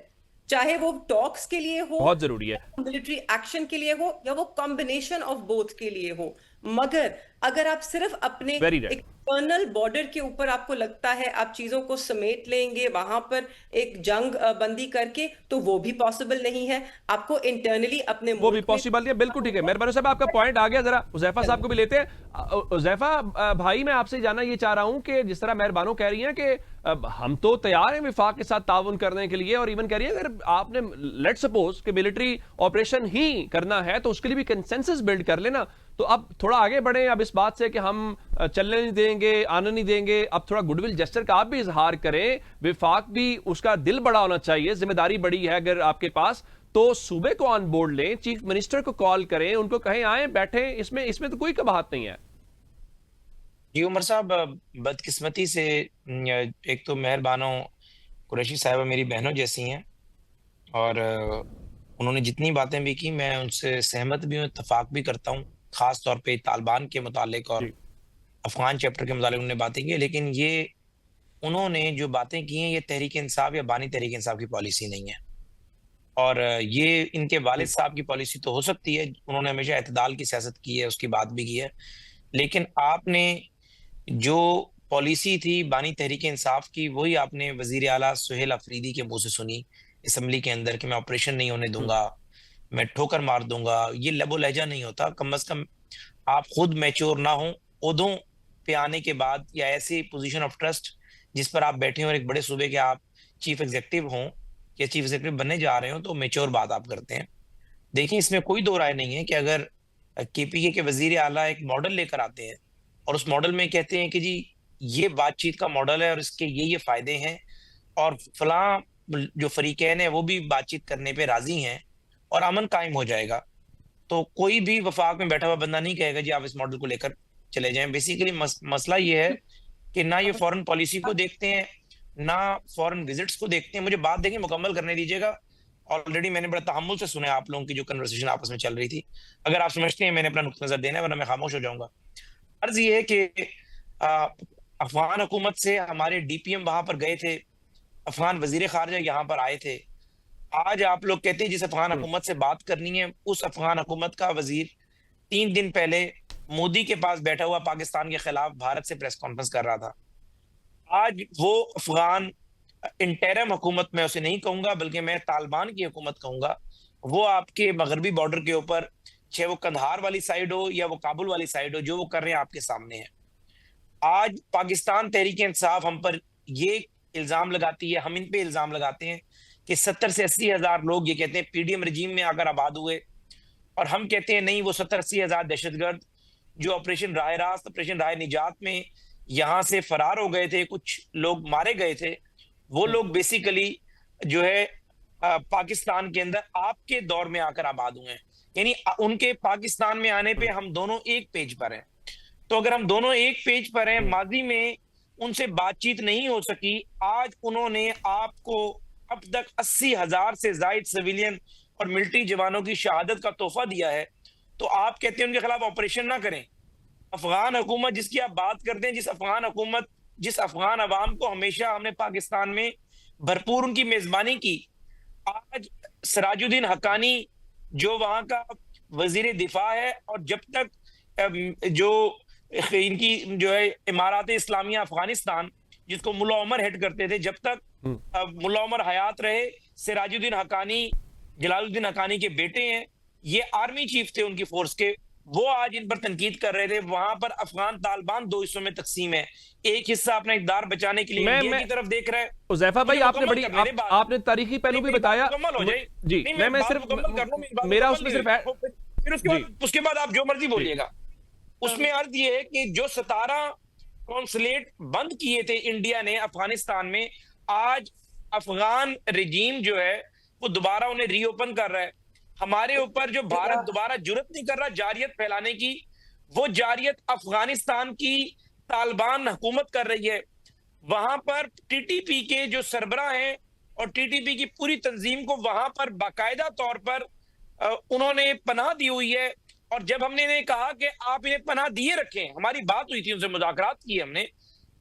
Speaker 4: चाहे वो टॉक्स के लिए हो,
Speaker 1: बहुत जरूरी है।
Speaker 4: मिलिट्री एक्शन के लिए हो, या वो कॉम्बिनेशन ऑफ बोथ के लिए हो। मगर अगर आप सिर्फ अपने
Speaker 1: वेरी राइट।
Speaker 4: एक्सटर्नल बॉर्डर के ऊपर आपको लगता है आप चीजों को समेट लेंगे, वहां पर एक जंग बंदी करके, तो वो भी पॉसिबल नहीं है। आपको इंटरनली अपने
Speaker 1: वो भी
Speaker 4: मुल्क में
Speaker 1: पॉसिबल है। बिल्कुल ठीक है मेहरबान साहब, आपका पॉइंट आ गया। जरा उज़ैफा साहब को भी लेते हैं। उज़ैफा भाई, मैं आपसे जानना ये चाह रहा हूं कि जिस तरह मेहरबानो कह रही हैं कि हम तो तैयार हैं विफाक के साथ ताउन करने के लिए, और इवन कह रही है अगर आपने लेट सपोज कि मिलिट्री ऑपरेशन ही करना है तो उसके लिए भी कंसेंसस बिल्ड कर लेना। तो अब थोड़ा आगे बढ़े अब इस बात से कि हम चलने नहीं देंगे, आने नहीं देंगे। अब थोड़ा गुडविल जेस्चर का आप भी इजहार करें। विफाक भी उसका दिल बड़ा होना चाहिए, जिम्मेदारी बड़ी है अगर आपके पास, तो सूबे को ऑन बोर्ड लें, चीफ मिनिस्टर को कॉल करें, उनको कहें आए बैठे। इसमें तो कोई कबाहत नहीं है।
Speaker 3: जी उमर साहब, बदकिस्मती से एक तो मेहरबानो कुरैशी साहिबा मेरी बहनों जैसी हैं, और उन्होंने जितनी बातें भी की मैं उनसे सहमत भी हूँ, इत्तफाक भी करता हूँ। खास तौर पे तालिबान के मुतालिक और अफगान चैप्टर के मुतालिक उन्होंने बातें की, लेकिन ये उन्होंने जो बातें की हैं ये तहरीक इंसाफ या बानी तहरीक इंसाफ की पॉलिसी नहीं है। और ये इनके वालिद साहब की पॉलिसी तो हो सकती है, उन्होंने हमेशा एतदाल की सियासत की है, उसकी बात भी की है, लेकिन आपने जो पॉलिसी थी बानी तहरीक इंसाफ की, वही आपने वजीर आला सुहेल अफरीदी के मुंह से सुनी असम्बली के अंदर कि मैं ऑपरेशन नहीं होने दूंगा, मैं ठोकर मार दूंगा। ये लबो लहजा नहीं होता। कम अज कम आप खुद मैच्योर ना हो, ओहदों पे आने के बाद, या ऐसी पोजीशन ऑफ ट्रस्ट जिस पर आप बैठे हो और एक बड़े सूबे के आप चीफ एग्जीक्यूटिव हों या चीफ एग्जीक्यूटिव बनने जा रहे हो, तो मैच्योर बात आप करते हैं। देखिए, इसमें कोई दो राय नहीं है कि अगर केपीके के वजीर आला एक मॉडल लेकर आते हैं और उस मॉडल में कहते हैं कि जी ये बातचीत का मॉडल है और इसके ये फायदे हैं, और फलां जो फरीकैन है वो भी बातचीत करने पे राजी हैं और अमन कायम हो जाएगा, तो कोई भी वफाक में बैठा हुआ बंदा नहीं कहेगा जी आप इस मॉडल को लेकर चले जाएं। बेसिकली मसला ये है कि ना ये फॉरेन पॉलिसी को देखते हैं, ना फॉरेन विजिट्स को देखते हैं। मुझे बात देखिए, मुकम्मल करने दीजिएगा। ऑलरेडी मैंने बड़ा तहम्मुल से सुना आप लोगों की जो कन्वर्सेशन आपस में चल रही थी। अगर आप समझते हैं मैंने अपना नुक्ता नजर देना है, वरना मैं खामोश हो जाऊंगा। अर्ज ये है कि अफगान हुकूमत से हमारे डीपीएम वहां पर गए थे, अफगान वजीर खारजा यहाँ पर आए थे। आज आप लोग कहते हैं जिस अफगान हुकूमत से बात करनी है, उस अफगान हुकूमत का वजीर 3 दिन पहले मोदी के पास बैठा हुआ पाकिस्तान के खिलाफ भारत से प्रेस कॉन्फ्रेंस कर रहा था। आज वो अफगान इंटरम हुकूमत, मैं उसे नहीं कहूंगा बल्कि मैं तालिबान की हुकूमत कहूंगा, वो आपके मगरबी बॉर्डर के ऊपर, चाहे वो कंधार वाली साइड हो या वो काबुल वाली साइड हो, जो वो कर रहे हैं आपके सामने है। आज पाकिस्तान तहरीक इंसाफ हम पर ये इल्जाम लगाती है, हम इन पे इल्जाम लगाते हैं कि 70 से 80 हजार लोग ये कहते हैं पीडीएम रजीम में आकर आबाद हुए, और हम कहते हैं नहीं, वो 70-80 हजार दहशतगर्द जो ऑपरेशन राह रास्त, ऑपरेशन राह निजात में यहां से फरार हो गए थे, कुछ लोग मारे गए थे, वो लोग बेसिकली जो है पाकिस्तान के अंदर आपके दौर में आकर आबाद हुए हैं। यानी उनके पाकिस्तान में आने पे हम दोनों एक पेज पर हैं। तो अगर हम दोनों एक पेज पर हैं, माजी में उनसे बातचीत नहीं हो सकी, आज उन्होंने आपको अब तक 80,000 से जायद सिविलियन और मिलिट्री जवानों की शहादत का तोहफा दिया है, तो आप कहते हैं उनके खिलाफ ऑपरेशन ना करें। अफगान हुकूमत जिसकी आप बात करते हैं, जिस अफगान अवाम को हमेशा हमने पाकिस्तान में भरपूर उनकी मेजबानी की, आज सिराजुद्दीन हक्कानी जो वहां का वजीर दिफा है, और जब तक जो इनकी जो है इमारात इस्लामिया अफगानिस्तान जिसको मुल्ला उमर हेड करते थे, जब तक मुल्ला उमर हयात रहे, सिराजुद्दीन हक्कानी जलालुद्दीन हक्कानी के बेटे हैं, ये आर्मी चीफ थे उनकी फोर्स के, वो आज इन पर तनकीद कर रहे थे। वहां पर अफगान तालिबान दो हिस्सों में तकसीम है, एक हिस्सा अपना इकदार बचाने के लिए इंडिया की तरफ देख रहा है।
Speaker 1: उज़ैफा भाई, आपने तारीखी पहलू भी बताया जी, मैं सिर्फ मेरा उसमें सिर्फ
Speaker 3: फिर उसके बाद आप जो मर्जी बोलिएगा। उसमें अर्थ ये है कि जो 17 कॉन्सुलेट बंद किए थे इंडिया ने अफगानिस्तान में, आज अफगान रजीम जो है वो दोबारा उन्हें रीओपन कर रहा है। हमारे ऊपर जो भारत दोबारा जुर्रत नहीं कर रहा जारियत फैलाने की, वो जारियत अफगानिस्तान की तालिबान हुकूमत कर रही है। वहां पर टीटीपी के जो सरबराह हैं और टीटीपी की पूरी तंजीम को वहां पर बाकायदा तौर पर उन्होंने पनाह दी हुई है। और जब हमने इन्हें कहा कि आप इन्हें पनाह दिए रखें, हमारी बात हुई थी उनसे, मुज़ाकरात की हमने,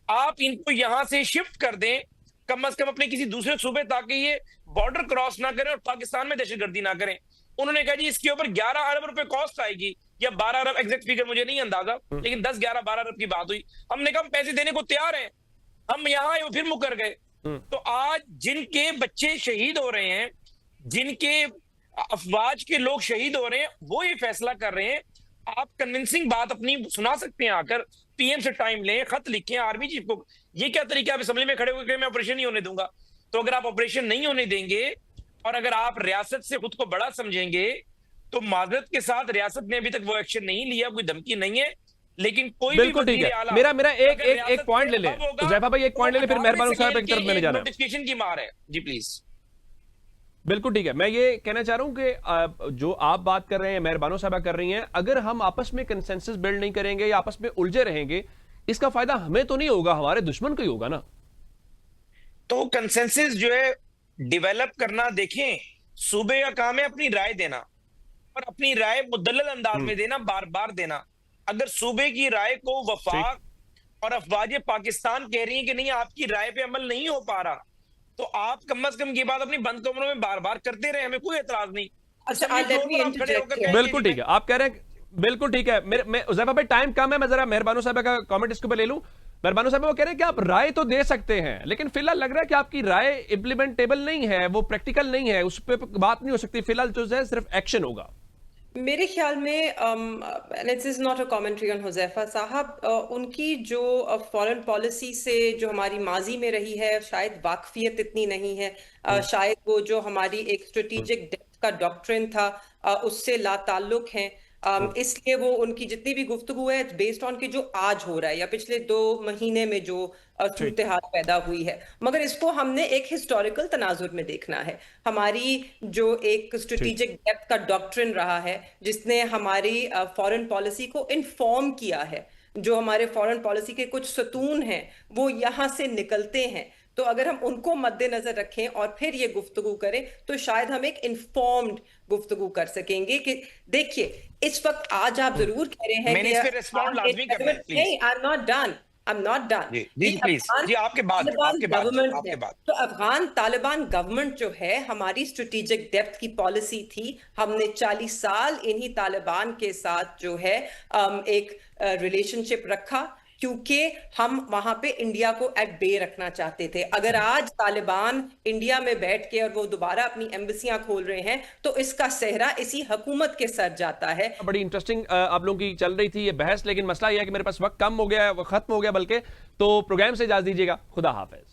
Speaker 3: आप इनको यहां से शिफ्ट कर दें कम से कम अपने किसी दूसरे सूबे, ताकि ये बॉर्डर क्रॉस ना करें और पाकिस्तान में दहशतगर्दी ना करें। उन्होंने कहा जी इसके ऊपर 11 अरब रुपए कॉस्ट आएगी, या 12 अरब, एग्जैक्ट फिगर मुझे नहीं अंदाजा, लेकिन 10, 11, 12 अरब की बात हुई। हमने कहा हम पैसे देने को तैयार हैं, हम यहाँ आए, फिर मुकर गए। तो आज जिनके बच्चे शहीद हो रहे हैं, जिनके अफवाज के लोग शहीद हो रहे हैं, वो ये फैसला कर रहे हैं। आप कन्विंसिंग बात अपनी सुना सकते हैं, आकर पीएम से टाइम लें, खत लिखें आर्मी चीफ को। ये क्या तरीका, आप असेंबली में खड़े होकर मैं ऑपरेशन नहीं होने दूंगा? तो अगर आप ऑपरेशन नहीं होने देंगे और अगर आप रियासत से खुद को बड़ा समझेंगे, तो माजरत के साथ रियासत ने अभी तक वो एक्शन नहीं लिया, कोई धमकी नहीं है, लेकिन कोई
Speaker 1: बिल्कुल ठीक है। मेरा एक पॉइंट ले लें ज़ैफा भाई, एक पॉइंट ले लें, फिर मेहरबान साहब एक तरफ मैंने जाना है।
Speaker 3: नोटिफिकेशन की मार है जी, प्लीज।
Speaker 1: बिल्कुल ठीक है। मैं ये कहना चाह रहा हूं कि जो आप बात कर रहे हैं, मेहरबानो साहबा कर रही हैं, अगर हम आपस में कंसेंसस बिल्ड नहीं करेंगे या आपस में उलझे रहेंगे, इसका फायदा हमें तो नहीं होगा, हमारे दुश्मन को ही होगा ना।
Speaker 3: तो कंसेंसस जो है डेवलप करना, देखें, सूबे का काम है अपनी राय देना, और अपनी राय मुदल्लल अंदाज में देना, बार बार देना। अगर सूबे की राय को वफाक और अफवाज पाकिस्तान कह रही है कि नहीं, आपकी राय पे अमल नहीं हो पा रहा, तो आप कम से कम ये बात अपनी बंद कमरों में बार बार करते रहे, हमें कोई एतराज नहीं।
Speaker 1: बिल्कुल ठीक है, आप कह रहे हैं, बिल्कुल ठीक है। मैं ज़ैफा भाई, टाइम कम है, मैं जरा मेहरबानो साहब का कमेंट इसके ऊपर ले लूं। मेहरबानो साहब वो कह रहे हैं कि आप राय तो दे सकते हैं, लेकिन फिलहाल लग रहा है कि आपकी राय इंप्लीमेंटेबल नहीं है, वो प्रैक्टिकल नहीं है, उस पर बात नहीं हो सकती। फिलहाल जो है सिर्फ एक्शन होगा।
Speaker 4: मेरे ख्याल में it is not a commentary on Huzaifa साहब, उनकी जो फॉरेन पॉलिसी से जो हमारी माजी में रही है, शायद वाकफियत इतनी नहीं है, शायद वो जो हमारी एक स्ट्रेटेजिक डेप्थ का डॉक्ट्रिन था उससे लाताल्लुक हैं। इसलिए वो उनकी जितनी भी गुफ्तगू है बेस्ड ऑन कि जो आज हो रहा है या पिछले 2 महीने में जो सूरत हाल पैदा हुई है, मगर इसको हमने एक हिस्टोरिकल तनाजुर में देखना है। हमारी जो एक स्ट्रेटेजिक डेप्थ का डॉक्ट्रिन रहा है, जिसने हमारी फॉरेन पॉलिसी को इन्फॉर्म किया है, जो हमारे फॉरेन पॉलिसी के कुछ सतून हैं वो यहाँ से निकलते हैं, तो अगर हम उनको मद्देनजर रखें और फिर ये गुफ्तगू करें, तो शायद हम एक इन्फॉर्म्ड गुफ्तगू कर सकेंगे कि देखिए इस वक्त आज आप जरूर कह रहे हैं कि नहीं, I'm not done.
Speaker 3: जी प्लीज, जी आपके बाद
Speaker 4: तो अफगान तालिबान गवर्नमेंट जो है, हमारी स्ट्रेटेजिक डेप्थ की पॉलिसी थी। हमने 40 साल इन्हीं तालिबान के साथ जो है एक रिलेशनशिप रखा, क्योंकि हम वहां पे इंडिया को एट बे रखना चाहते थे। अगर आज तालिबान इंडिया में बैठ के और वो दोबारा अपनी एम्बेसियां खोल रहे हैं, तो इसका सेहरा इसी हुकूमत के सर जाता है।
Speaker 1: बड़ी इंटरेस्टिंग आप लोगों की चल रही थी ये बहस, लेकिन मसला यह है कि मेरे पास वक्त कम हो गया, वो खत्म हो गया बल्कि। तो प्रोग्राम से इजाजत दीजिएगा, खुदा हाफिज।